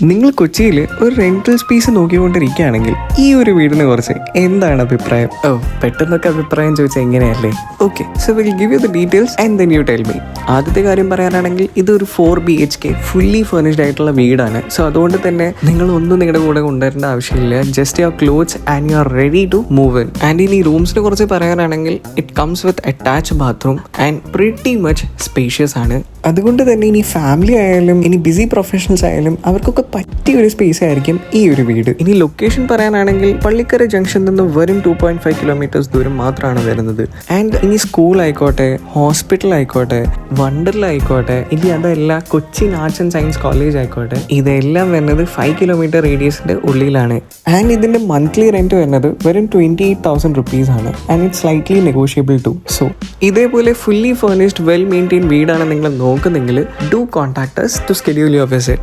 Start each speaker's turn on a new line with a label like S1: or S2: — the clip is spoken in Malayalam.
S1: നിങ്ങൾ കൊച്ചിയിൽ ഒരു റെന്റൽ സ്പേസ് നോക്കിക്കൊണ്ടിരിക്കുകയാണെങ്കിൽ ഈ ഒരു വീടിനെ കുറിച്ച് എന്താണ് അഭിപ്രായം? പെട്ടെന്നൊക്കെ അഭിപ്രായം ചോദിച്ചാൽ എങ്ങനെയല്ലേ? Okay, so will give you the details and then you tell me. ആദ്യത്തെ കാര്യം പറയാനാണെങ്കിൽ ഇതൊരു 4 BHK ഫുള്ളി ഫർണിഷ്ഡ് ആയിട്ടുള്ള വീടാണ്. സോ അതുകൊണ്ട് തന്നെ നിങ്ങൾ ഒന്നും നിങ്ങളുടെ കൂടെ കൊണ്ടുവരേണ്ട ആവശ്യമില്ല. Just your clothes and you are ready to move in. And ഇനി റൂംസിനെ കുറിച്ച് പറയാനാണെങ്കിൽ it comes with attach bathroom and pretty much spacious ആണ്. അതുകൊണ്ട് തന്നെ ഇനി ഫാമിലി ആയാലും ഇനി ബിസി പ്രൊഫഷണൽസ് ആയാലും അവർക്കൊക്കെ പറ്റിയ ഒരു സ്പേസ് ആയിരിക്കും ഈ ഒരു വീട്. ഇനി ലൊക്കേഷൻ പറയാനാണെങ്കിൽ പള്ളിക്കര ജംഗ്ഷനിൽ നിന്ന് വെറും 2.5 കിലോമീറ്റേഴ്സ് ദൂരം മാത്രമാണ് വരുന്നത്. ആൻഡ് ഇനി സ്കൂൾ ആയിക്കോട്ടെ, ഹോസ്പിറ്റൽ ആയിക്കോട്ടെ, വണ്ടർല ആയിക്കോട്ടെ, ഇനി അതല്ല Cochin arts and science college ആയിക്കോട്ടെ, ഇതെല്ലാം വരുന്നത് 5 കിലോമീറ്റർ റേഡിയസിന്റെ ഉള്ളിലാണ്. ആൻഡ് ഇതിന്റെ മന്ത്ലി റെന്റ് വരുന്നത് വെറും 28,000 rupees ആണ്. And it slightly negotiable too. So ഇതേപോലെ ഫുള്ളി ഫർണിഷ്ഡ് വെൽ മെയിൻറ്റെയിൻ വീടാണ് നിങ്ങൾ നോക്കുന്നെങ്കിൽ do contact us to schedule your visit.